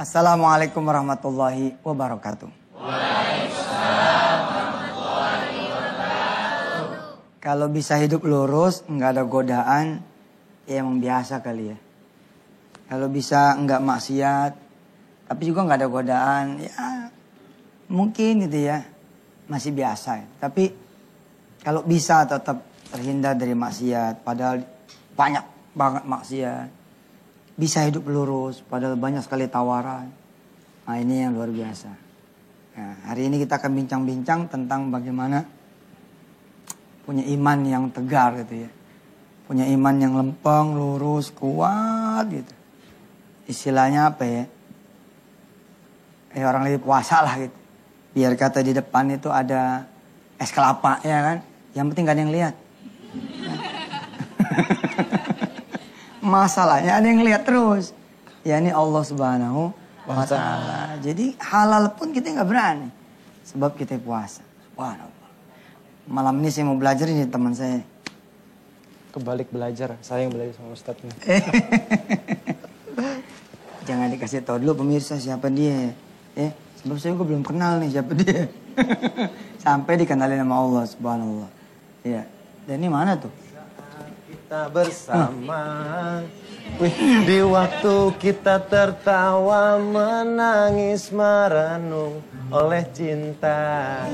Assalamualaikum warahmatullahi wabarakatuh. Kalau bisa hidup lurus, nggak ada godaan, ya emang biasa kali ya. Kalau bisa nggak maksiat, tapi juga nggak ada godaan, ya mungkin gitu ya, masih biasa. Tapi kalau bisa tetap terhindar dari maksiat, padahal banyak banget maksiat. Bisa hidup lurus, padahal banyak sekali tawaran. Nah ini yang luar biasa. Nah, hari ini kita akan bincang-bincang tentang bagaimana punya iman yang tegar gitu ya. Punya iman yang lempeng, lurus, kuat gitu. Istilahnya apa ya? Orang lagi puasa lah gitu. Biar kata di depan itu ada es kelapa ya kan. Yang penting gak ada yang lihat. Masalahnya ada yang lihat terus. Ya ini Allah Subhanahu wa Ta'ala. Jadi halal pun kita gak berani. Sebab kita puasa. Subhanallah. Malam ini saya mau belajar ini teman saya. Kebalik belajar, saya yang belajar sama Ustadznya. Jangan dikasih tahu dulu pemirsa siapa dia. Sebab saya juga belum kenal nih siapa dia. Sampai dikenalin sama Allah Subhanallah. Ya. Dan ini mana tuh? Kita bersama di waktu kita tertawa, menangis, merenung oleh cinta.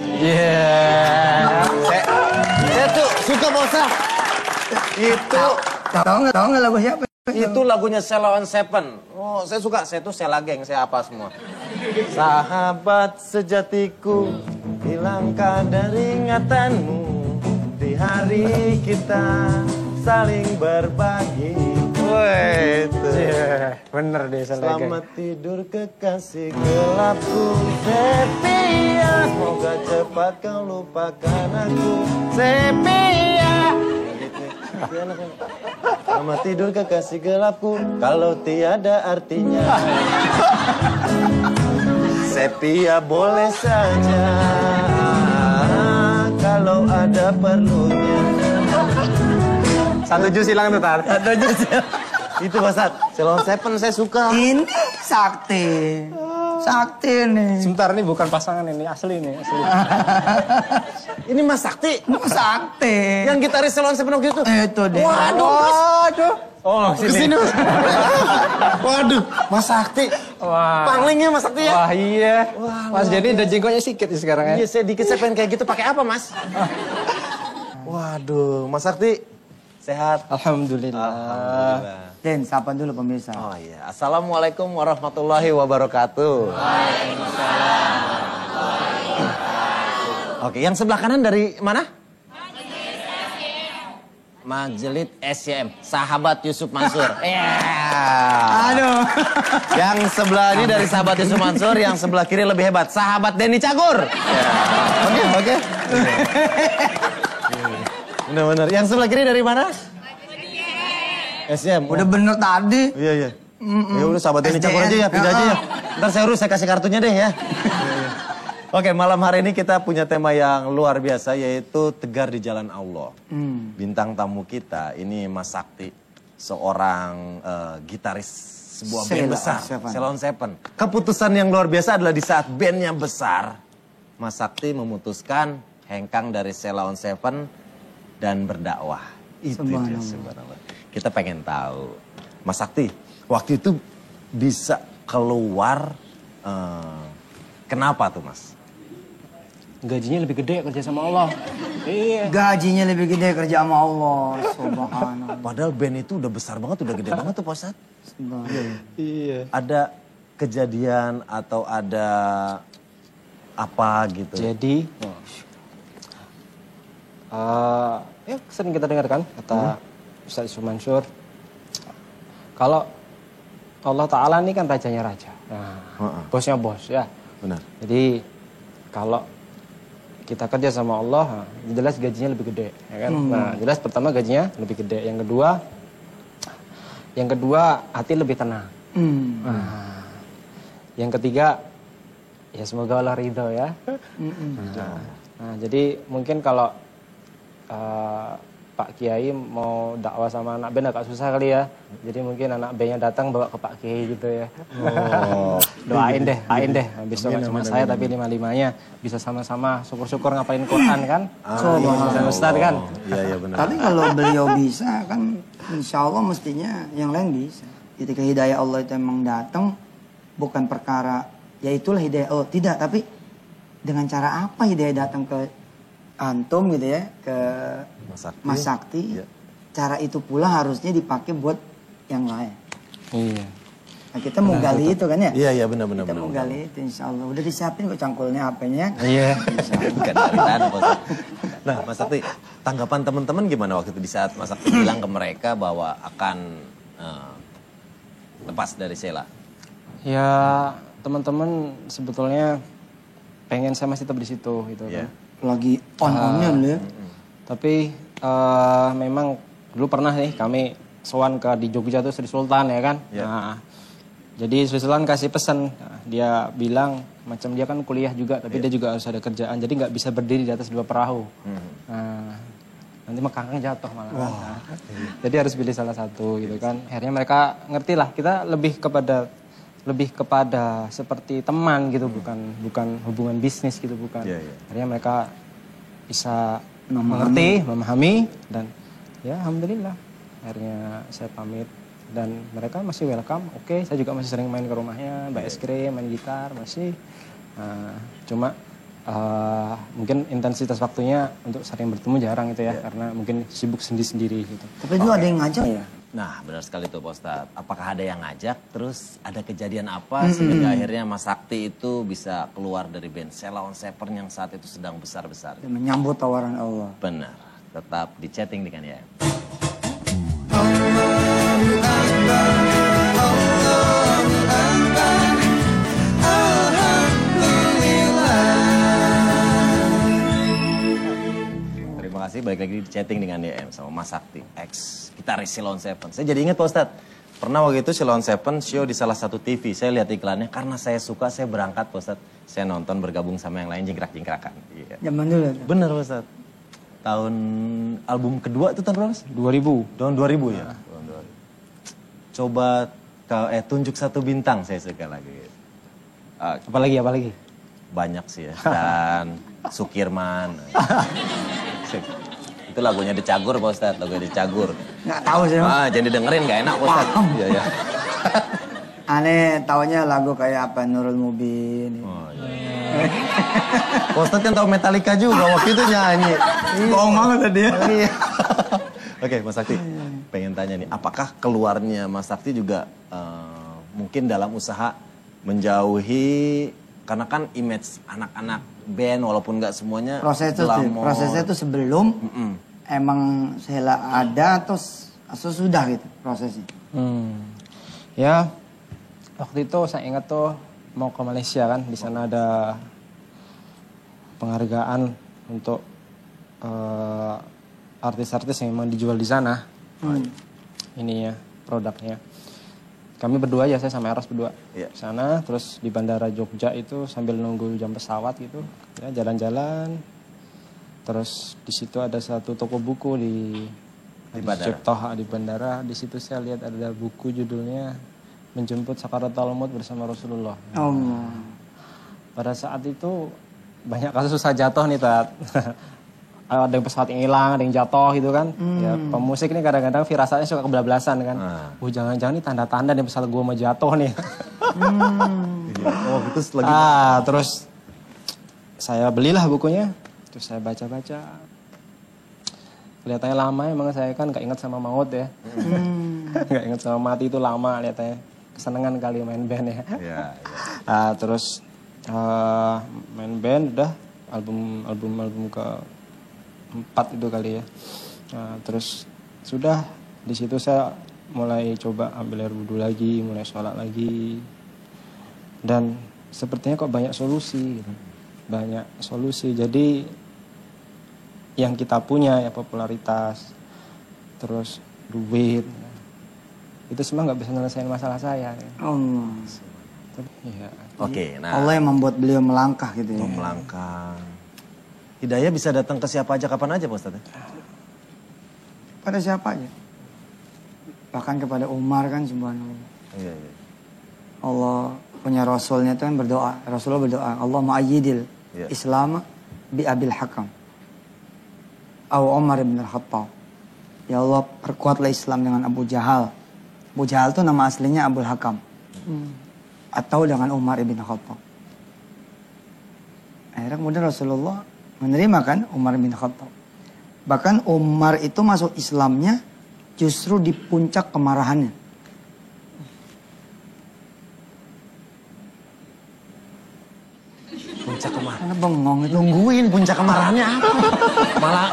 Saya tuh suka bosa. Itu Tahu nggak lagu siapa? itu lagunya Sheila on Seven. Oh, saya suka. Saya tuh Sheila geng, saya apa semua. Sahabat sejatiku, hilangkan dari ingatanmu di hari kita saling berbagi. Woi, itu. Bener deh, Selamat tidur kekasih gelapku, Sepia. Semoga cepat kau lupakan aku, Sepia. Selamat tidur kekasih gelapku, kalau tiada artinya. Sepia boleh saja, kalau ada perlunya. Satu jus hilang tuh, Tar. Satu jus. Itu Ustaz, Sheila on Seven saya suka. Ini sakti. Sakti nih. Sebentar, ini bukan pasangan ini, asli nih, asli. Ini Mas Sakti. Mas Sakti. Yang gitaris Sheila on Seven waktu itu. Itu deh. Waduh. Oh, Kesini. Waduh, Mas Sakti. Wah. Panglingnya Mas Sakti ya. Wah, iya. Wah, Mas, jadi ada jenggotnya sedikit nih sekarang ya. Iya, saya dikit saya pengen kayak gitu. Pakai apa, Mas? Waduh, Mas Sakti. Sehat. Alhamdulillah. Alhamdulillah. Den, sapa dulu pemirsa. Oh iya, Assalamualaikum warahmatullahi wabarakatuh. Waalaikumsalam. Oke, yang sebelah kanan dari mana? Majelis SYM, sahabat Yusuf Mansur. Aduh. Yang sebelah ini dari sahabat Yusuf Mansur, yang sebelah kiri lebih hebat, sahabat Denny Cagur. Oke. Benar-benar. Yang sebelah kiri dari mana? SYM. Udah bener tadi. Iya. Ya udah sahabat Denny Cagur aja ya, pindah aja ya. Ntar saya urus, saya kasih kartunya deh ya. Oke, malam hari ini kita punya tema yang luar biasa, yaitu tegar di jalan Allah. Bintang tamu kita ini Mas Sakti, seorang gitaris sebuah band besar, Sheila on Seven. Keputusan yang luar biasa adalah di saat bandnya besar, Mas Sakti memutuskan hengkang dari Sheila on Seven dan berdakwah. Itu dia sebenarnya. Kita pengen tahu, Mas Sakti, waktu itu bisa keluar, kenapa tuh Mas? Gajinya lebih gede kerja sama Allah. Iya. Gajinya lebih gede kerja sama Allah. Subhanallah. Padahal band itu udah besar banget, udah gede banget tuh Pak Ustadz. Iya. Ada kejadian atau ada apa gitu? Jadi, ya sering kita dengarkan kata Ustaz Yusuf Mansur, kalau Allah Ta'ala ini kan rajanya raja. Nah, bosnya bos ya. Benar. Jadi kalau kita kerja sama Allah, jelas gajinya lebih gede, ya kan? Nah, jelas pertama gajinya lebih gede. Yang kedua hati lebih tenang. Yang ketiga, ya semoga Allah ridho ya. Nah, jadi mungkin kalau Pak Kiai mau dakwah sama anak band agak susah kali ya. Jadi mungkin anak bandnya datang bawa ke Pak Kiai gitu ya. Oh. doain deh. Habis itu cuma saya tapi 5-5-nya bisa sama-sama syukur-syukur ngapalin Quran kan. Sama Ustaz kan. Iya benar. Tapi kalau beliau bisa kan insya Allah mestinya yang lain bisa. Ketika hidayah Allah itu emang datang bukan perkara ya itulah hidayah Allah. Tidak, tapi dengan cara apa hidayah datang ke antum gitu ya, ke Mas Sakti. Ya. Cara itu pula harusnya dipakai buat yang lain. Iya. Nah, kita mau gali itu kan ya? Iya benar. Kita mau gali itu insya Allah. Udah disiapin kok cangkulnya HP-nya. Iya. Bukan dari tadi, Pak Ustadz. Nah, Mas Sakti, tanggapan teman-teman gimana waktu itu di saat Mas Sakti bilang ke mereka bahwa akan lepas dari Sheila? Ya teman-teman sebetulnya pengen saya masih tetap di situ gitu kan. Lagi on-onnya dulu ya. Tapi memang dulu pernah nih kami sowan di Jogja tuh Sri Sultan ya kan. Nah, jadi Sri Sultan kasih pesan, dia bilang macam dia kan kuliah juga tapi dia juga harus ada kerjaan, jadi nggak bisa berdiri di atas 2 perahu. Nah, nanti mekangnya jatuh malah. Nah, jadi harus pilih salah satu gitu kan. Akhirnya mereka ngerti lah kita lebih kepada seperti teman gitu, bukan hubungan bisnis gitu, bukan. Akhirnya mereka bisa memahami dan ya alhamdulillah akhirnya saya pamit dan mereka masih welcome. Oke, saya juga masih sering main ke rumahnya, bawa es krim, main gitar masih. Cuma mungkin intensitas waktunya untuk sering bertemu jarang itu ya, karena mungkin sibuk sendiri-sendiri gitu. Tapi dulu ada yang ngajak ya? Nah, benar sekali tuh Pak Ustadz. Apakah ada yang ngajak, terus ada kejadian apa sehingga akhirnya Mas Sakti itu bisa keluar dari band Sheila on Seven yang saat itu sedang besar-besar? Menyambut tawaran Allah. Benar, tetap di chatting dengan ya. Terima kasih, balik lagi di chatting dengan DM sama Mas Sakti, ex gitaris Sheila on Seven. Saya jadi ingat Pak Ustadz, pernah waktu itu Sheila on Seven show di salah satu TV. Saya lihat iklannya, karena saya suka, saya berangkat Pak Ustadz. Saya nonton bergabung sama yang lain jingkrak-jingkrakan. Iya. Zaman dulu. Bener Pak Ustadz. Tahun album kedua itu tahun berapa sih? 2000. Tahun 2000 ya? Tahun 2000. Coba tunjuk satu bintang saya suka lagi. Apalagi? Banyak sih ya. Dan Sukirman. Itu lagunya Decagur Pak Ustadz, lagunya Decagur. Nggak tahu sih. Jadi dengerin gak enak Pak Ustadz. Iya. Aneh, taunya lagu kayak apa, Nurul Mubin. Oh iya. Pak Ustadz kan tahu Metallica juga, waktu itu nyanyi. Bohong banget tadi ya. Oke, Mas Sakti, pengen tanya nih, apakah keluarnya Mas Sakti juga mungkin dalam usaha menjauhi, karena kan image anak-anak band walaupun nggak semuanya prosesnya itu sebelum emang Sheila ada atau sudah gitu prosesnya. Ya waktu itu saya ingat tuh mau ke Malaysia kan, di sana ada penghargaan untuk artis-artis yang memang dijual di sana. Ini ya produknya. Kami berdua ya, saya sama Eros berdua di sana, terus di bandara Jogja itu sambil nunggu jam pesawat gitu, ya jalan-jalan. Terus di situ ada satu toko buku di bandara. Di bandara. Di situ saya lihat ada buku judulnya Menjemput Sakaratul Maut bersama Rasulullah. Pada saat itu banyak kasus susah jatuh nih Tat. Ada yang pesawat yang hilang, ada yang jatuh gitu kan. Ya, pemusik ini kadang-kadang firasatnya suka kebablasan kan. Jangan-jangan ini tanda-tanda nih pesawat gue mau jatuh nih. Terus lagi. Terus saya belilah bukunya. Terus saya baca-baca. Kelihatannya lama, emang saya kan gak ingat sama maut ya. Gak ingat sama mati itu lama kelihatannya. Kesenangan kali main band ya. Terus main band udah album ke 4 itu kali ya. Terus sudah di situ saya mulai coba ambil air wudhu lagi, mulai sholat lagi. Dan sepertinya kok banyak solusi gitu. Banyak solusi. Jadi yang kita punya ya popularitas, terus duit, itu semua nggak bisa nyelesain masalah saya. Ya. Oke, nah. Allah yang membuat beliau melangkah gitu ya. Melangkah. Hidayah bisa datang ke siapa aja, kapan aja Pak Ustadz? kepada siapa aja. Bahkan kepada Umar kan subhanallah. Iya, iya. Allah punya Rasulnya itu kan berdoa. Rasulullah berdoa, Allah ma'ayyidil Islam bi Abil Hakam. Au Umar bin Al-Khattab. Ya Allah perkuatlah Islam dengan Abu Jahal. Abu Jahal itu nama aslinya Abul Hakam. Atau dengan Umar bin Khattab. Akhirnya kemudian Rasulullah menerima kan Umar bin Khattab. Bahkan Umar itu masuk Islamnya justru di puncak kemarahannya. Puncak kemarahan. Karena bengong itu. Nungguin puncak kemarahannya apa? Malah.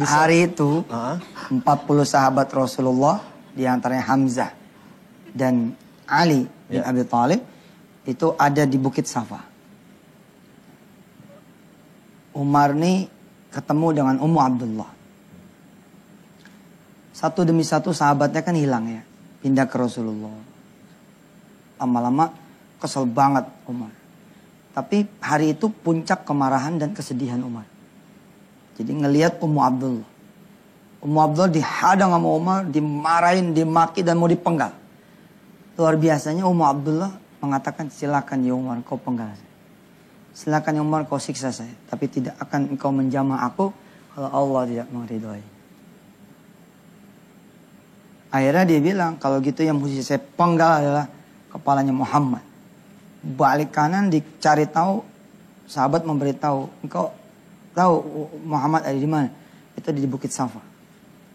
Hari itu 40 sahabat Rasulullah, diantaranya Hamzah dan Ali bin Abi Thalib, itu ada di Bukit Safa. Umar nih ketemu dengan Ummu Abdullah. Satu demi satu sahabatnya kan hilang ya, pindah ke Rasulullah. Lama-lama kesel banget Umar. Tapi hari itu puncak kemarahan dan kesedihan Umar. Jadi ngelihat Ummu Abdullah. Ummu Abdullah dihadang sama Umar, dimarahin, dimaki dan mau dipenggal. Luar biasanya Ummu Abdullah mengatakan, silakan ya Umar kau penggal saya. Silakan ya Umar kau siksa saya. Tapi tidak akan engkau menjamah aku kalau Allah tidak meridhai. Akhirnya dia bilang, kalau gitu yang mesti saya penggal adalah kepalanya Muhammad. Balik kanan dicari tahu, sahabat memberitahu, engkau tahu Muhammad ada di mana? Itu di Bukit Safa.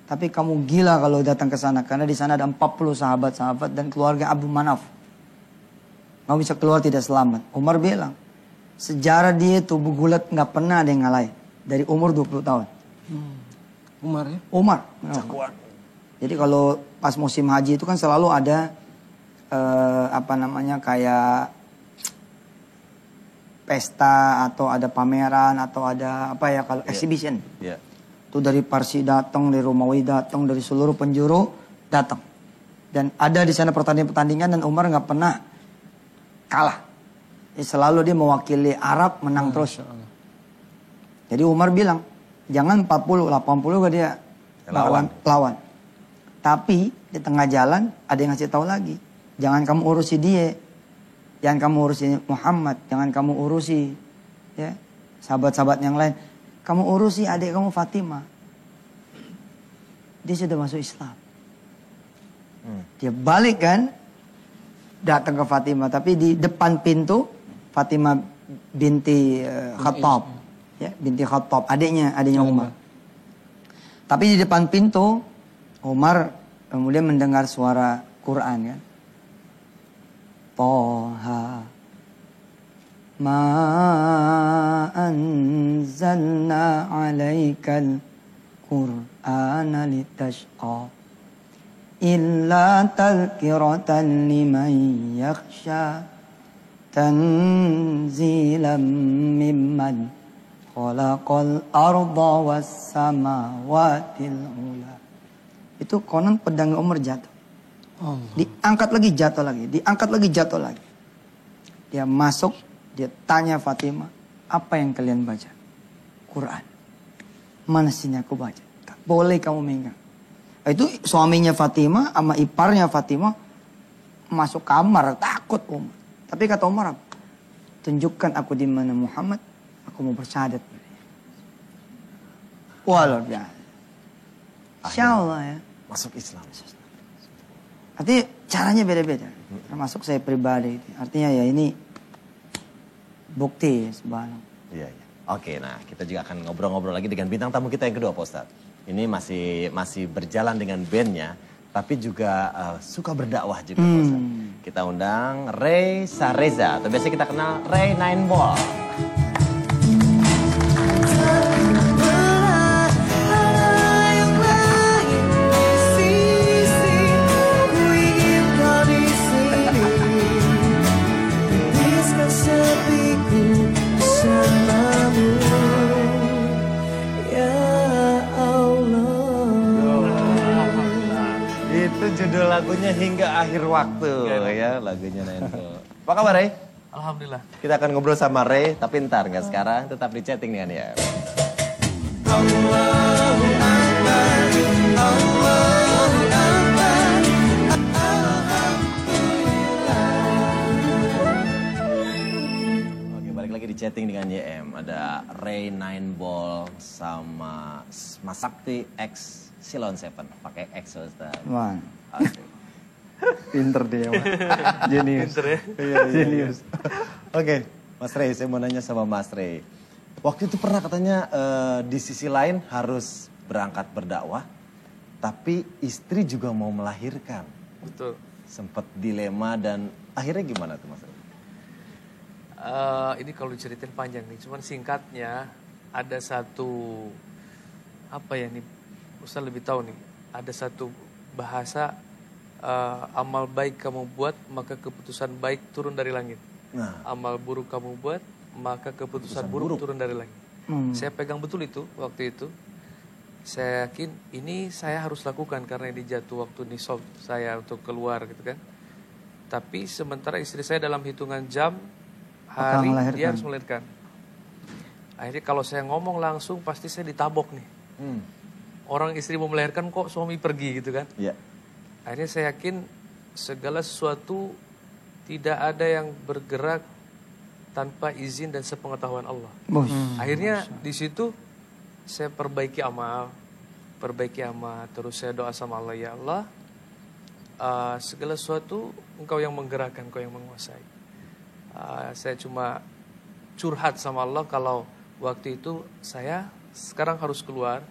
Tapi kamu gila kalau datang ke sana karena di sana ada 40 sahabat-sahabat dan keluarga Abu Manaf. Kamu bisa keluar tidak selamat. Umar bilang, sejarah dia itu bugulat nggak pernah ada yang ngalahin dari umur 20 tahun. Umar ya? Umar. Jadi kalau pas musim haji itu kan selalu ada kayak pesta atau ada pameran atau ada apa ya kalau exhibition. Itu dari Parsi datang, dari Romawi datang, dari seluruh penjuru datang. Dan ada di sana pertandingan dan Umar nggak pernah kalah. Selalu dia mewakili Arab menang terus. Jadi Umar bilang, jangan 40, 80 ke dia lawan. Tapi di tengah jalan ada yang ngasih tahu lagi. Jangan kamu urusi dia. Jangan kamu urusi Muhammad. Jangan kamu urusi ya sahabat-sahabat yang lain. Kamu urusi adik kamu Fatimah. Dia sudah masuk Islam. Dia balik kan. Datang ke Fatimah. Tapi di depan pintu Fatimah binti Khattab. Ya, binti Khattab. Adiknya Umar. Tapi di depan pintu Umar kemudian mendengar suara Quran kan. Toha ma anzalna alaikal Qur'ana litashqa illa tadhkiratan liman yakhsha tanzilan mimman khalaqal arda was samawatil ula. Itu konon pedang Umar jatuh. Diangkat lagi jatuh lagi, diangkat lagi jatuh lagi. Dia masuk, dia tanya Fatimah, apa yang kalian baca? Quran. Mana sini aku baca? Tak boleh kamu megang. Itu suaminya Fatimah sama iparnya Fatimah masuk kamar, takut Umar. Tapi kata Umar, tunjukkan aku di mana Muhammad, aku mau bersyahadat. Wah luar biasa. Insya Allah ya. Masuk Islam. Artinya caranya beda-beda. Termasuk saya pribadi. Artinya ya ini bukti sebenarnya. Iya. Oke, nah kita juga akan ngobrol-ngobrol lagi dengan bintang tamu kita yang kedua, Pak Ustadz. Ini masih berjalan dengan bandnya, tapi juga suka berdakwah juga, Pak Ustadz. Kita undang Ray Sareza, atau biasa kita kenal Ray Nine Ball. Judul lagunya Hingga Akhir Waktu ya, lagunya Nendo. Apa kabar Ray? Alhamdulillah. Kita akan ngobrol sama Ray, tapi ntar nggak sekarang, tetap di chatting dengan ya. Oke, balik lagi di chatting dengan YM. Ada Ray 9 Ball sama Mas Sakti X Silon 7. Pakai X Ustaz. Man. Oke. Pinter dia, Mas. Jenius. Pinter ya. Iya, jenius. Oke, Mas Ray, saya mau nanya sama Mas Ray. Waktu itu pernah katanya di sisi lain harus berangkat berdakwah, tapi istri juga mau melahirkan. Betul. Sempat dilema dan akhirnya gimana tuh Mas Ray? Ini kalau diceritain panjang nih, cuman singkatnya ada satu apa ya nih, Ustaz lebih tahu nih. Ada satu bahasa amal baik kamu buat maka keputusan baik turun dari langit. Nah, Amal buruk kamu buat maka keputusan buruk turun dari langit. Saya pegang betul itu waktu itu. Saya yakin ini saya harus lakukan karena ini jatuh waktu nisab saya untuk keluar gitu kan. Tapi sementara istri saya dalam hitungan jam hari dia harus melahirkan. Akhirnya kalau saya ngomong langsung pasti saya ditabok nih. Orang istri mau melahirkan kok suami pergi gitu kan. iya. Akhirnya saya yakin segala sesuatu tidak ada yang bergerak tanpa izin dan sepengetahuan Allah. Akhirnya di situ saya perbaiki amal, terus saya doa sama Allah, ya Allah, segala sesuatu Engkau yang menggerakkan, Engkau yang menguasai. Saya cuma curhat sama Allah kalau waktu itu saya sekarang harus keluar,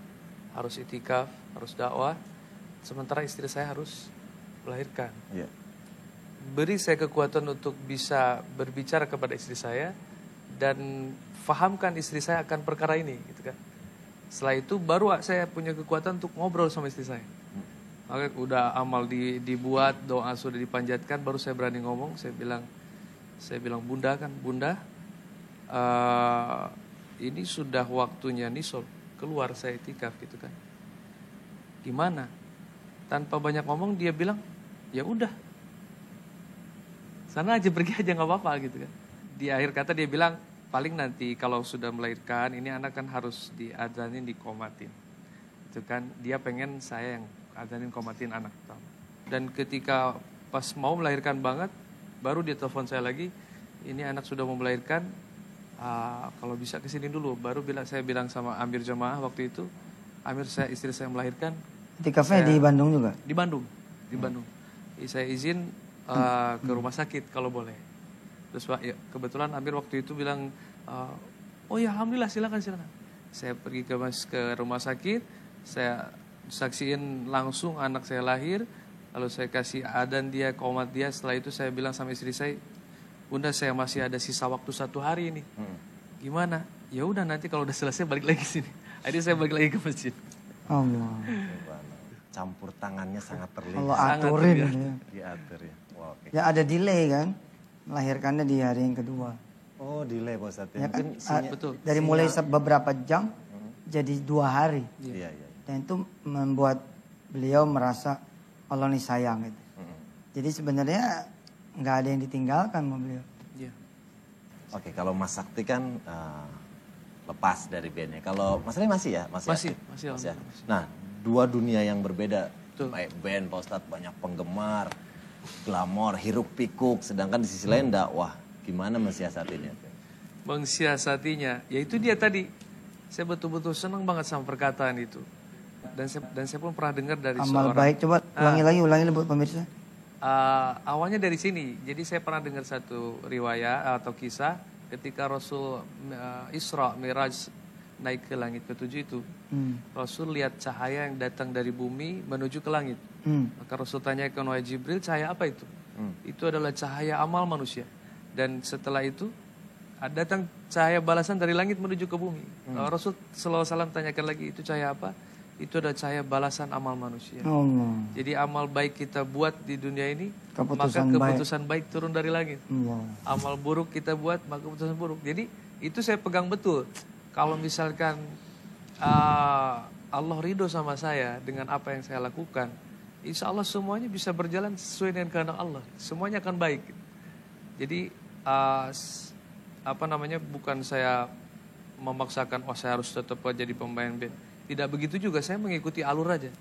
harus itikaf, harus dakwah, sementara istri saya harus melahirkan. Iya. Beri saya kekuatan untuk bisa berbicara kepada istri saya dan fahamkan istri saya akan perkara ini, gitu kan. Setelah itu baru saya punya kekuatan untuk ngobrol sama istri saya. Maka udah amal dibuat, doa sudah dipanjatkan, baru saya berani ngomong. Saya bilang Bunda, ini sudah waktunya nisab, keluar saya itikaf gitu kan. Gimana? Tanpa banyak ngomong dia bilang, ya udah, sana aja pergi aja nggak apa-apa gitu kan. Di akhir kata dia bilang, paling nanti kalau sudah melahirkan ini anak kan harus diadzanin, dikomatin. Itu kan dia pengen saya yang adzanin, komatin anak. Dan ketika pas mau melahirkan banget, baru dia telepon saya lagi, ini anak sudah mau melahirkan, kalau bisa kesini dulu. Baru saya bilang sama Amir Jamaah waktu itu, Amir istri saya melahirkan. Itikafnya di Bandung juga? Di Bandung. Saya izin ke rumah sakit kalau boleh. Terus ya, kebetulan Amir waktu itu bilang, oh ya alhamdulillah silakan. Saya pergi ke rumah sakit, saya saksiin langsung anak saya lahir, lalu saya kasih adzan dia, qomat dia. Setelah itu saya bilang sama istri saya, Bunda saya masih ada sisa waktu 1 hari ini. Gimana? Ya udah nanti kalau udah selesai balik lagi sini. Akhirnya saya balik lagi ke masjid. Allah. Campur tangannya sangat terlihat. Allah aturin ya. Diatur ya. Wow, oke. Ya ada delay kan, melahirkannya di hari yang kedua. Oh, delay Pak Ustadz. Ya kan, betul. dari mulai beberapa jam jadi 2 hari. Iya. Dan itu membuat beliau merasa Allah nih sayang gitu. Jadi sebenarnya nggak ada yang ditinggalkan sama beliau. Iya. Oke, kalau Mas Sakti kan lepas dari bandnya. Kalau Mas Ray masih ya? Masih ya? Nah, 2 dunia yang berbeda. Betul. Baik band, Pak Ustadz, banyak penggemar, glamor, hiruk pikuk. Sedangkan di sisi lain dakwah. Gimana mensiasatinya? Mensiasatinya, ya itu dia tadi. Saya betul-betul senang banget sama perkataan itu. Dan saya pun pernah dengar dari Amal seorang. baik, coba ulangi buat pemirsa. Awalnya dari sini. Jadi saya pernah dengar satu riwayat atau kisah ketika Rasul Isra Miraj naik ke langit ke-7 itu. Rasul lihat cahaya yang datang dari bumi menuju ke langit. Maka Rasul tanyakan, wahai Jibril, cahaya apa itu? Itu adalah cahaya amal manusia. Dan setelah itu datang cahaya balasan dari langit menuju ke bumi. Rasul sallallahu alaihi wasallam tanyakan lagi, itu cahaya apa? Itu adalah cahaya balasan amal manusia. Allah. Jadi amal baik kita buat di dunia ini, maka Keputusan keputusan baik turun dari langit. Allah. Amal buruk kita buat, maka keputusan buruk. Jadi itu saya pegang betul. Kalau misalkan Allah ridho sama saya dengan apa yang saya lakukan, insya Allah semuanya bisa berjalan sesuai dengan kehendak Allah. Semuanya akan baik. Jadi bukan saya memaksakan saya harus tetap jadi pemain band. Tidak begitu juga, saya mengikuti alur aja.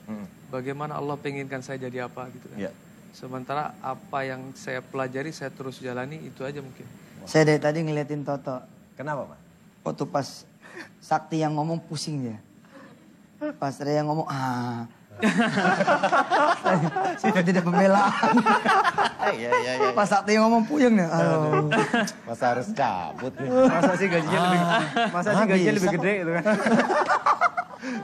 Bagaimana Allah penginkan saya jadi apa gitu kan. Sementara apa yang saya pelajari saya terus jalani, itu aja mungkin. Saya dari tadi ngeliatin Toto. Kenapa, Pak? Waktu pas Sakti yang ngomong pusing dia. Pas Rea yang ngomong saya tidak pembelaan. Iya. Pas Sakti yang ngomong puyeng ya. Aduh. Masa harus cabut nih. Masa sih gajinya lebih gede gitu kan.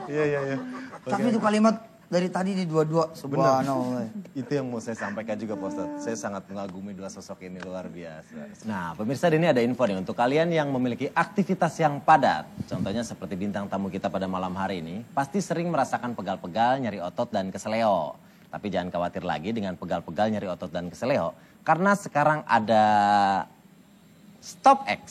Iya. Tapi itu kalimat dari tadi di dua-dua subhanallah. Itu yang mau saya sampaikan juga Pak Ustadz. Saya sangat mengagumi dua sosok ini, luar biasa. Nah pemirsa, ini ada info nih untuk kalian yang memiliki aktivitas yang padat. Contohnya seperti bintang tamu kita pada malam hari ini. Pasti sering merasakan pegal-pegal, nyeri otot dan keseleo. Tapi jangan khawatir lagi dengan pegal-pegal, nyeri otot dan keseleo. Karena sekarang ada Stop X,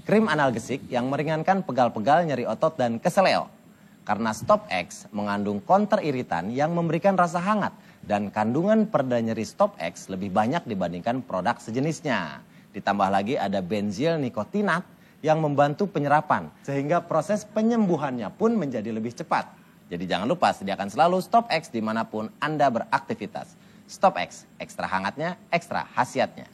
krim analgesik yang meringankan pegal-pegal, nyeri otot dan keseleo. Karena Stop X mengandung counter iritan yang memberikan rasa hangat. Dan kandungan pereda nyeri Stop X lebih banyak dibandingkan produk sejenisnya. Ditambah lagi ada benzil nikotinat yang membantu penyerapan. Sehingga proses penyembuhannya pun menjadi lebih cepat. Jadi jangan lupa sediakan selalu Stop X dimanapun Anda beraktivitas. Stop X, ekstra hangatnya, ekstra khasiatnya.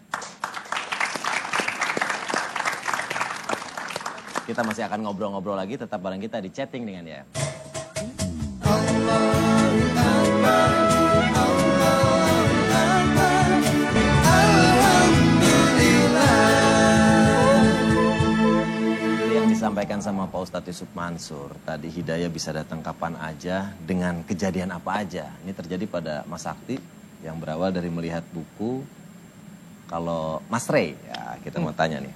Kita masih akan ngobrol-ngobrol lagi, tetap bareng kita di Chatting dengan dia. Yang disampaikan sama Pak Ustadz Yusuf Mansur, tadi hidayah bisa datang kapan aja, dengan kejadian apa aja. Ini terjadi pada Mas Sakti yang berawal dari melihat buku. Kalau Mas Rey, ya kita mau tanya nih.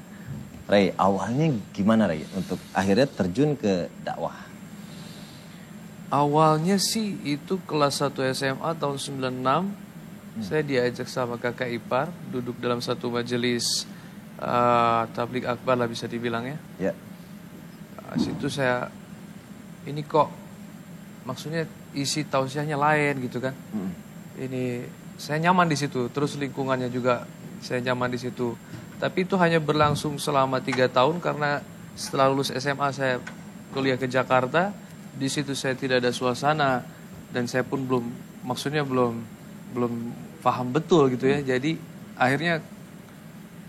Rey, awalnya gimana Rey untuk akhirnya terjun ke dakwah? Awalnya sih itu kelas 1 SMA tahun 96. Saya diajak sama kakak ipar duduk dalam satu majelis tablik akbar lah bisa dibilang ya. Ya. Situ saya, ini kok maksudnya isi tausiahnya lain gitu kan. Ini saya nyaman di situ, terus lingkungannya juga saya nyaman di situ. Tapi itu hanya berlangsung selama 3 tahun karena setelah lulus SMA saya kuliah ke Jakarta. Di situ saya tidak ada suasana dan saya pun belum paham betul gitu ya. Jadi akhirnya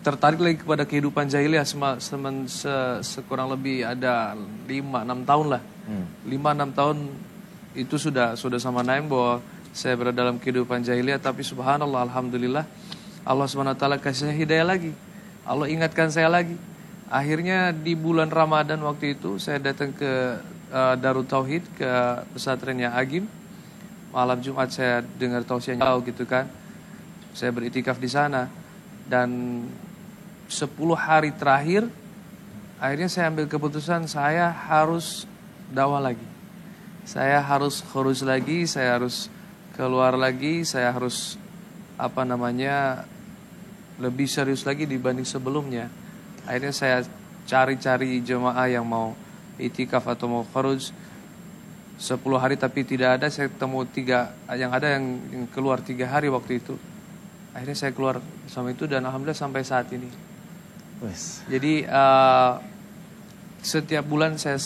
tertarik lagi kepada kehidupan jahiliyah sekurang lebih ada 5-6 tahun lah. 5-6 tahun itu sudah sama Naim bahwa saya berada dalam kehidupan jahiliyah, tapi subhanallah alhamdulillah Allah SWT kasih saya hidayah lagi. Allah ingatkan saya lagi. Akhirnya di bulan Ramadan waktu itu saya datang ke Darut Tauhid, ke pesantrennya Agim. Malam Jumat saya dengar tausiahnya gitu kan. Saya beritikaf di sana dan 10 hari terakhir akhirnya saya ambil keputusan saya harus dakwah lagi. Saya harus khuruj lagi, saya harus keluar lagi, saya harus lebih serius lagi dibanding sebelumnya. Akhirnya saya cari-cari jemaah yang mau itikaf atau mau khuruj 10 hari tapi tidak ada. Saya ketemu 3, yang ada yang keluar 3 hari waktu itu. Akhirnya saya keluar sama itu dan alhamdulillah sampai saat ini. Jadi setiap bulan saya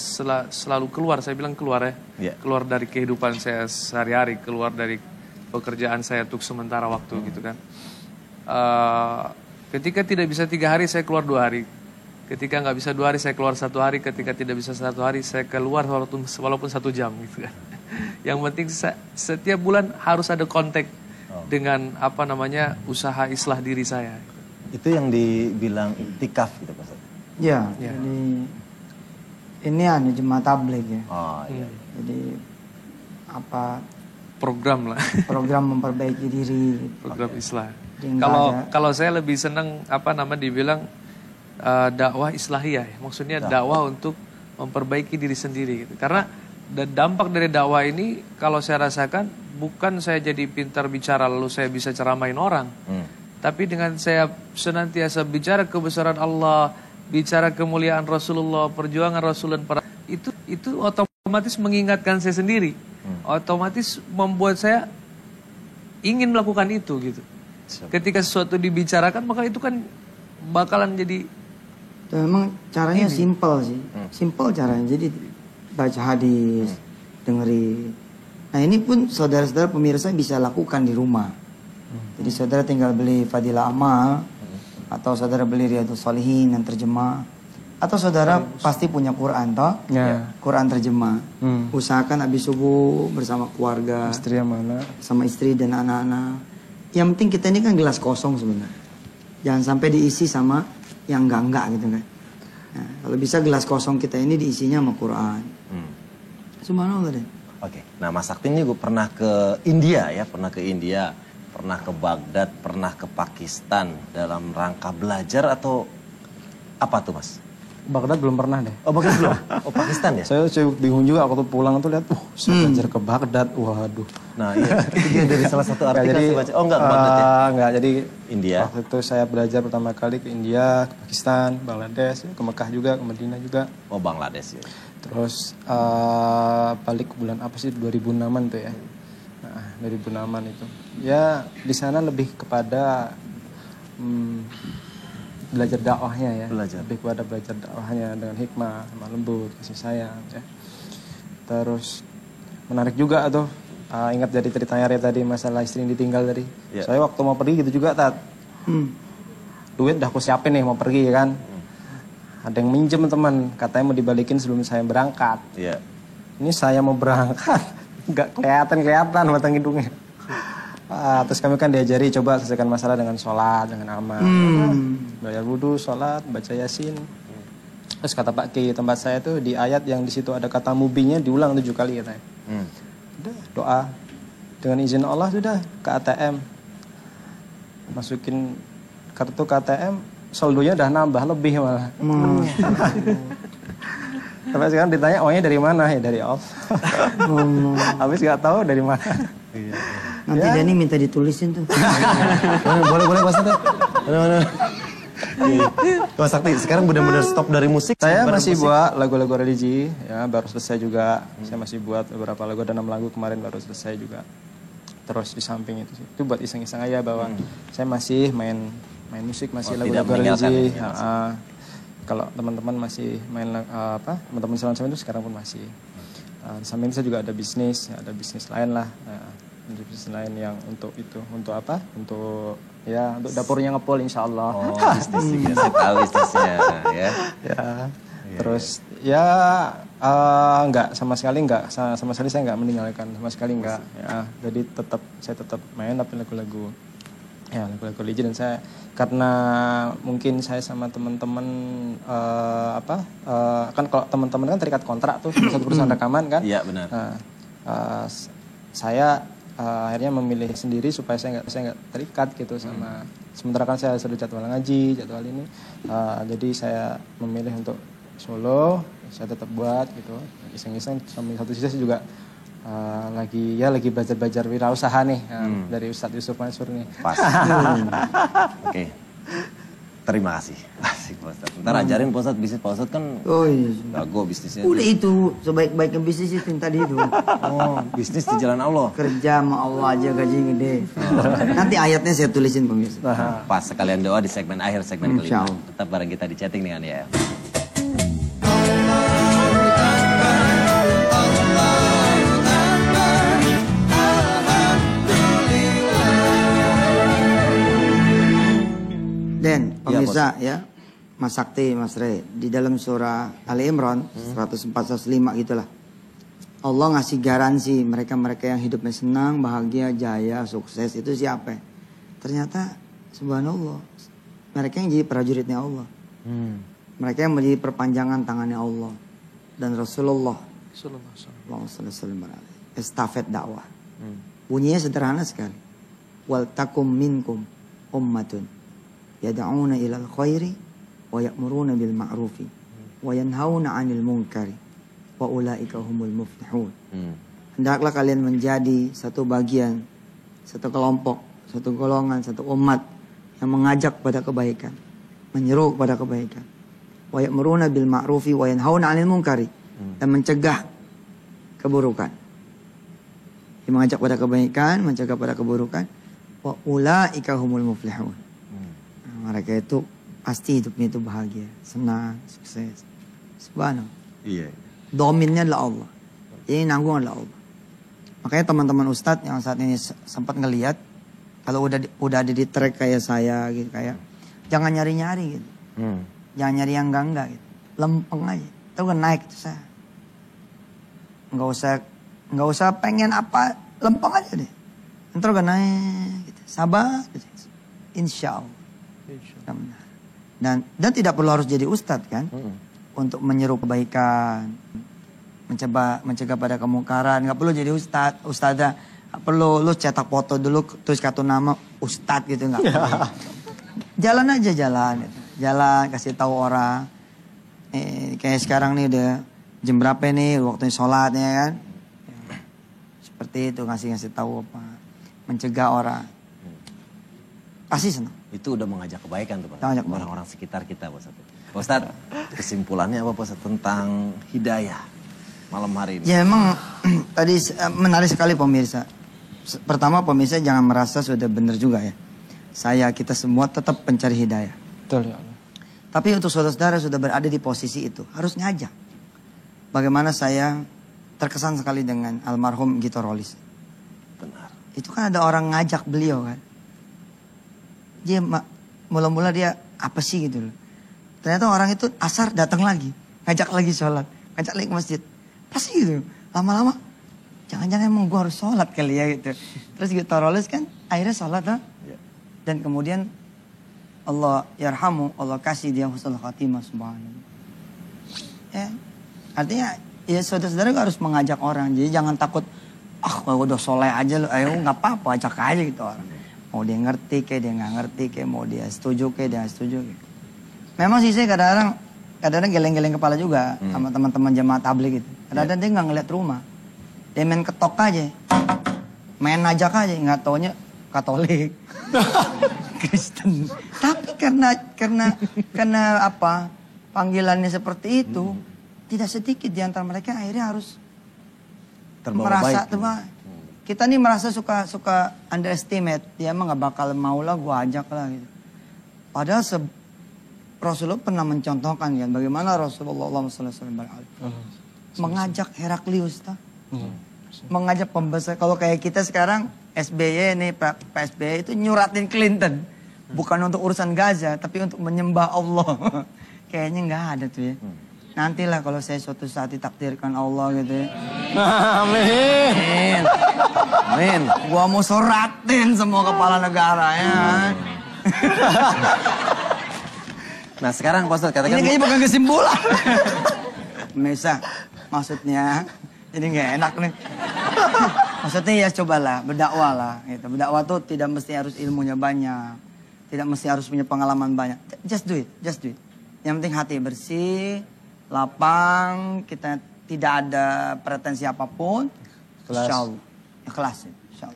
selalu keluar, saya bilang keluar ya. Keluar dari kehidupan saya sehari-hari, keluar dari pekerjaan saya untuk sementara waktu gitu kan. Ketika tidak bisa 3 hari saya keluar 2 hari. Ketika nggak bisa 2 hari saya keluar 1 hari. Ketika tidak bisa 1 hari saya keluar walaupun 1 jam gitu kan. Yang penting setiap bulan harus ada kontak dengan usaha islah diri saya. Itu yang dibilang iktikaf gitu Pak. Ya. Jadi ini jemaah tabligh ya. Oh iya. Jadi program lah. Program memperbaiki diri. Program islah. Kalau saya lebih senang dibilang dakwah islahiyah, maksudnya dakwah untuk memperbaiki diri sendiri gitu. Karena dampak dari dakwah ini kalau saya rasakan bukan saya jadi pintar bicara lalu saya bisa ceramain orang. Tapi dengan saya senantiasa bicara kebesaran Allah, bicara kemuliaan Rasulullah, perjuangan Rasulullah, itu otomatis mengingatkan saya sendiri. Otomatis membuat saya ingin melakukan itu gitu. Ketika sesuatu dibicarakan maka itu kan bakalan jadi Memang caranya simpel sih. Simpel caranya. Jadi baca hadis, dengerin. Nah ini pun saudara-saudara pemirsa bisa lakukan di rumah. Jadi saudara tinggal beli Fadilah Amal, atau saudara beli Riyadhus Shalihin yang terjemah, atau saudara pasti punya Quran toh? Quran terjemah. Usahakan habis subuh bersama keluarga, Istri yang mana? sama istri dan anak-anak. Yang penting kita ini kan gelas kosong sebenarnya. Jangan sampai diisi sama yang enggak gitu kan. Nah, kalau bisa gelas kosong kita ini diisinya sama Quran. Subhanallah deh. Oke, nah Mas Sakti ini gue pernah ke India ya, pernah ke Baghdad, pernah ke Pakistan dalam rangka belajar atau apa tuh Mas? Baghdad belum pernah deh. Oh Baghdad belum? Oh Pakistan ya? Saya bingung juga waktu pulang tuh lihat, saya belajar ke Baghdad, waduh. Nah iya, itu dia dari salah satu artikel jadi, saya baca. Oh enggak ke Baghdad ya? Enggak, jadi India. Waktu itu saya belajar pertama kali ke India, ke Pakistan, Bangladesh, ke Mekah juga, ke Madinah juga. Oh Bangladesh ya. Terus balik ke bulan apa sih, 2006-an tuh ya. Nah, 2006-an itu. Ya di sana lebih kepada belajar dakwahnya ya. Lebih kepada belajar dakwahnya dengan hikmah, sama lembut, kasih sayang ya. Terus menarik juga tuh. Ingat dari ceritanya Ria tadi masalah istri yang ditinggal tadi. Saya waktu mau pergi gitu juga Tat. Duit udah aku siapin nih mau pergi kan. Ada yang minjem teman, katanya mau dibalikin sebelum saya berangkat. Ini saya mau berangkat, nggak kelihatan batang hidungnya. Terus kami kan diajari coba selesaikan masalah dengan sholat, dengan amal. Bayar wudhu, sholat, baca yasin. Terus kata Pak Ki, tempat saya tuh di ayat yang di situ ada kata mubinya diulang 7 kali katanya. Udah doa dengan izin Allah sudah ke ATM, masukin kartu ke ATM, saldonya udah nambah lebih malah. Sampai sekarang ditanya uangnya dari mana ya, dari Allah. Habis nggak tahu dari mana. Nanti Dani minta ditulisin tuh. Boleh Mas Sakti. Mas Sakti sekarang benar-benar stop dari musik. Saya masih buat lagu-lagu religi ya, baru selesai juga. Saya masih buat beberapa lagu, ada 6 lagu kemarin baru selesai juga. Terus di samping itu buat iseng-iseng aja bahwa saya masih main musik, masih lagu-lagu religi. Kalau teman-teman masih main teman-teman sama itu sekarang pun masih. Di samping itu saya juga ada bisnis lain lah. Bisnis lain yang untuk itu, untuk apa? Untuk dapurnya ngepol insya Allah. Oh bisnisnya, saya tahu bisnisnya ya. Terus enggak sama sekali saya enggak meninggalkan sama sekali enggak. Ya, jadi saya tetap main tapi lagu-lagu religi. Dan saya karena mungkin saya sama teman-teman kan kalau teman-teman kan terikat kontrak tuh satu perusahaan rekaman kan. Iya benar. Saya akhirnya memilih sendiri supaya saya nggak terikat gitu sama. Sementara kan saya sudah jadwal ngaji, jadwal ini. Jadi saya memilih untuk solo, saya tetap buat gitu. Iseng-iseng sambil satu sisi juga lagi belajar wirausaha nih dari Ustadz Yusuf Mansur nih. Pas. Oke. Terima kasih. Asik Pak Ustadz. Ntar ajarin Pak Ustadz bisnis. Pak Ustadz kan jago bisnisnya. Udah itu, sebaik-baiknya bisnis itu yang tadi itu. Oh, bisnis di jalan Allah. Kerja sama Allah aja gaji gede. Nanti ayatnya saya tulisin pemirsa. Pas sekalian doa di segmen akhir segmen kelima. Tetap bareng kita di chatting dengan ya. Dan pemirsa ya, Mas Sakti, Mas Re, di dalam surah Ali Imran 104-105 gitulah. Allah ngasih garansi mereka-mereka yang hidupnya senang, bahagia, jaya, sukses itu siapa? Ternyata subhanallah, mereka yang jadi prajuritnya Allah. Mereka yang menjadi perpanjangan tangannya Allah dan Rasulullah sallallahu alaihi wasallam. Estafet dakwah. Bunyinya sederhana sekali. Wal takum minkum ummatun yad'una ilal khairi wa ya'muruna bil ma'rufi wa yanhauna 'anil munkari wa ulaika humul muflihun. Hendaklah kalian menjadi satu bagian, satu kelompok, satu golongan, satu umat yang mengajak pada kebaikan, menyeru pada kebaikan. Wa ya'muruna bil ma'rufi wa yanhauna 'anil munkari, dan mencegah keburukan. Yang mengajak pada kebaikan, mencegah pada keburukan. Wa ulaika humul muflihun. Mereka itu pasti hidupnya itu bahagia, senang, sukses. Subhanallah. Iya. Dominnya adalah Allah. Ini nanggung adalah Allah. Makanya teman-teman ustadz yang saat ini sempat ngelihat kalau udah ada di track kayak saya gitu, kayak jangan nyari-nyari gitu. Jangan nyari yang enggak gitu. Lempeng aja. Tahu kan naik itu saya. Enggak usah pengen apa, lempeng aja deh. Ntar kan naik gitu. Sabar gitu. Insya Allah. Dan tidak perlu harus jadi ustadz kan. Untuk menyeru kebaikan. Mencegah pada kemungkaran. Nggak perlu jadi ustadzah. Nggak perlu lu cetak foto dulu terus kartu nama ustadz gitu, nggak perlu. Jalan aja jalan gitu. Jalan kasih tahu orang. Kayak sekarang nih udah jam berapa nih waktunya sholatnya kan. Seperti itu ngasih tahu apa. Mencegah orang. Pasti senang. Itu udah mengajak kebaikan tuh Pak. Orang-orang sekitar kita Pak Ustadz. Pak Ustadz, kesimpulannya apa Pak Ustadz tentang hidayah malam hari ini? Ya emang tadi menarik sekali pemirsa. Pertama pemirsa jangan merasa sudah benar juga ya. Kita semua tetap pencari hidayah. Betul ya Allah. Tapi untuk saudara-saudara sudah berada di posisi itu, harus ngajak. Bagaimana saya terkesan sekali dengan almarhum Gito Rolis. Benar. Itu kan ada orang ngajak beliau kan. Dia mula-mula dia apa sih gitu loh. Ternyata orang itu asar datang lagi. Ngajak lagi sholat. Ngajak lagi ke masjid. Pasti gitu. Lama-lama. Jangan-jangan emang gue harus sholat kali ya gitu. Terus Gito Rolis kan akhirnya sholat lah. Ya. Dan kemudian Allah yarhamu. Allah kasih dia husnul khatimah subhanallah. Ya. Artinya ya saudara-saudara harus mengajak orang. Jadi jangan takut. Udah soleh aja loh. Ayo gak apa-apa ajak aja gitu orang. Mau dia ngerti kayak dia gak ngerti kayak. Mau dia setuju kayak dia setuju kayak. Memang sih saya kadang-kadang geleng-geleng kepala juga sama teman-teman jemaah tabligh gitu. Kadang-kadang dia nggak ngeliat rumah, dia main ketok aja, main najak aja, nggak taunya Katolik, Kristen. Tapi karena apa panggilannya seperti itu, tidak sedikit di antara mereka akhirnya harus merasa terbaik. Kita nih merasa suka underestimate, dia emang nggak bakal mau lah, gue ajak lah gitu. Padahal Rasulullah pernah mencontohkan kan bagaimana Rasulullah SAW mengajak Heraklius mengajak pembesar. Kalau kayak kita sekarang SBY nih Pak SBY itu nyuratin Clinton bukan untuk urusan Gaza tapi untuk menyembah Allah. Kayaknya nggak ada tuh ya. Nantilah kalau saya suatu saat ditakdirkan Allah gitu ya. Amin. Amin. Gua mau suratin semua kepala negara ya. Nah sekarang Pak Ustadz katakan... Ini kayaknya bukan kesimpulan. Mesa, maksudnya ini gak enak nih. Maksudnya ya cobalah, berdakwah lah. Gitu. Berdakwah tuh tidak mesti harus ilmunya banyak. Tidak mesti harus punya pengalaman banyak. Just do it. Yang penting hati bersih, lapang, kita tidak ada pretensi apapun. Insya Allah. Ikhlas.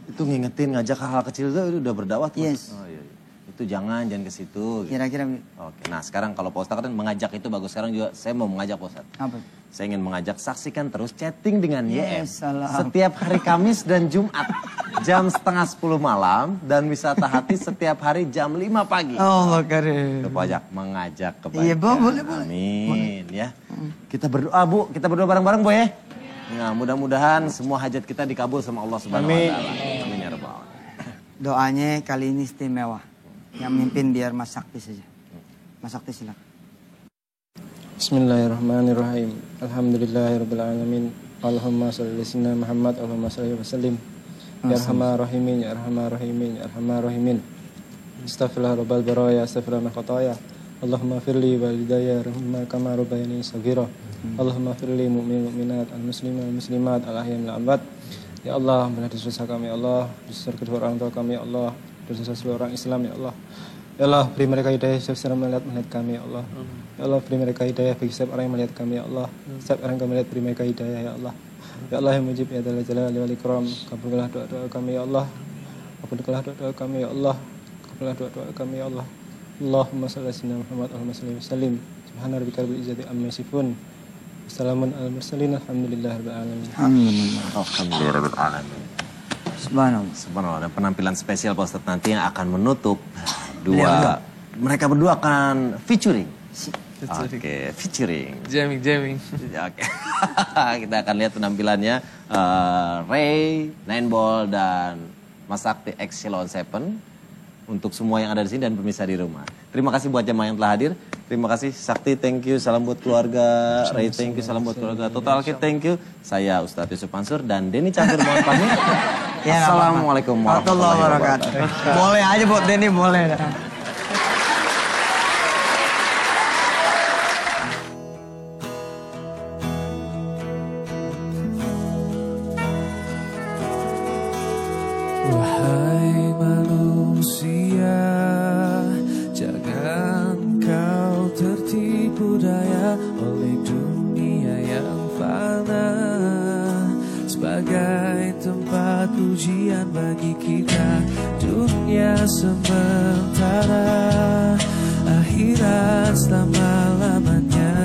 Itu ngingetin ngajak hal-hal kecil itu udah berdakwah tuh. Yes. Oh, iya. Itu jangan ke situ. Gitu. Kira-kira. Oke, nah sekarang kalau Pak Ustadz kan mengajak itu bagus. Sekarang juga saya mau mengajak Pak Ustadz. Apa? Saya ingin mengajak saksikan terus chatting dengan YM. Salam. Setiap hari Kamis dan Jumat jam 9:30 malam. Dan wisata hati setiap hari jam 5 pagi. Allah karim. Mengajak kebaikan. Iya boleh. Amin ya. Kita berdoa Bu, kita berdoa bareng-bareng Bu ya. Nah mudah-mudahan semua hajat kita dikabul sama Allah Subhanahu Wa Taala. Amin ya rabbal alamin. Doanya kali ini istimewa. Yang mimpin biar Mas Sakti saja. Mas Sakti silakan. Bismillahirrahmanirrahim. Alhamdulillahirrabbilalamin. Allahumma salli ala Muhammad. Allahumma salli wa sallim. Ya arhamar rahimin, ya arhamar rahimin, ya arhamar rahimin. Astaghfirullah rabbal baraya, astaghfirullah min khataya. Allahumma firli walidayya rahimah kama rabbayani saghira. Allahumma firli mu'min mu'minat al-muslimin al-muslimat al-ahyan al-amwat. Ya Allah, ampunilah dosa kami ya Allah, dosa kedua orang tua kami ya Allah, dosa seluruh orang Islam ya Allah. Ya Allah, beri mereka hidayah setiap orang melihat kami ya Allah. Ya Allah, beri mereka hidayah bagi setiap orang yang melihat kami ya Allah. Setiap orang yang kami lihat beri mereka hidayah ya Allah. Ya Allah yang mujib ya Dzal Jalali wal Ikram, kabulkanlah doa-doa kami ya Allah. Kabulkanlah doa-doa kami ya Allah. Kabulkanlah doa-doa kami ya Allah. Allahumma shalli ala Muhammad wa sallim. Subhana rabbika rabbil izzati amma yasifun. Wassalamun alal mursalin. Alhamdulillahirabbil alamin. Alhamdulillahirabbil alamin. Subhanallah. Subhanallah. Dan penampilan spesial Pak Ustadz nanti yang akan menutup mereka berdua akan featuring. Oke, featuring. Jamming. Oke. Kita akan lihat penampilannya Ray, Nineball dan Mas Sakti X Silon 7 untuk semua yang ada di sini dan pemirsa di rumah. Terima kasih buat jemaah yang telah hadir. Terima kasih Sakti, thank you. Salam buat keluarga. Ray, thank you. Salam buat keluarga. Total Kid, thank you. Saya Ustadz Yusuf Mansur dan Denny Campur mohon pamit. Assalamualaikum warahmatullahi wabarakatuh. Boleh aja buat Denny, boleh. Wahai manusia, jangan kau tertipu daya oleh dunia yang fana sebagai tempat ujian bagi kita. Dunia sementara, akhirat selama-lamanya.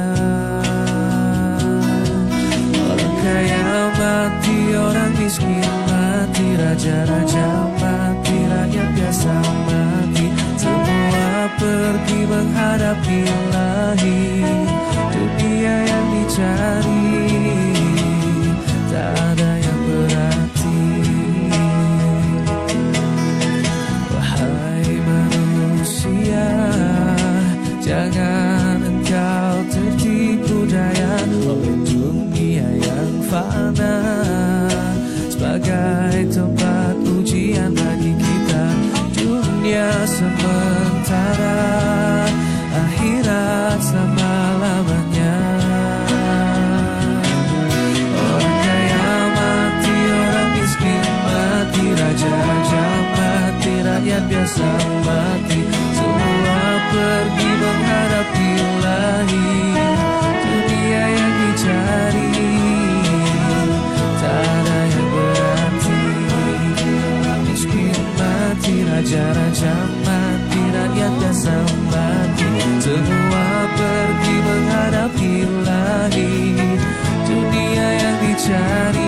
Orang kaya mati, orang miskin mati, raja-raja mati, rakyat biasa mati. Semua pergi menghadap Ilahi. Dunia yang dicari tak ada yang berarti. Wahai manusia, jangan engkau tertipu daya oleh dunia yang fana sebagai tempat ujian bagi kita. Dunia sementara, akhirat selama-lamanya. Orang kaya mati, orang miskin mati, raja-raja mati, rakyat biasa mati. Semua pergi menghadap Ilahi. Dunia yang dicari tak ada yang berarti. Miskin mati, raja-raja mati, rakyat biasa mati. Semua pergi menghadap Ilahi. Dunia yang dicari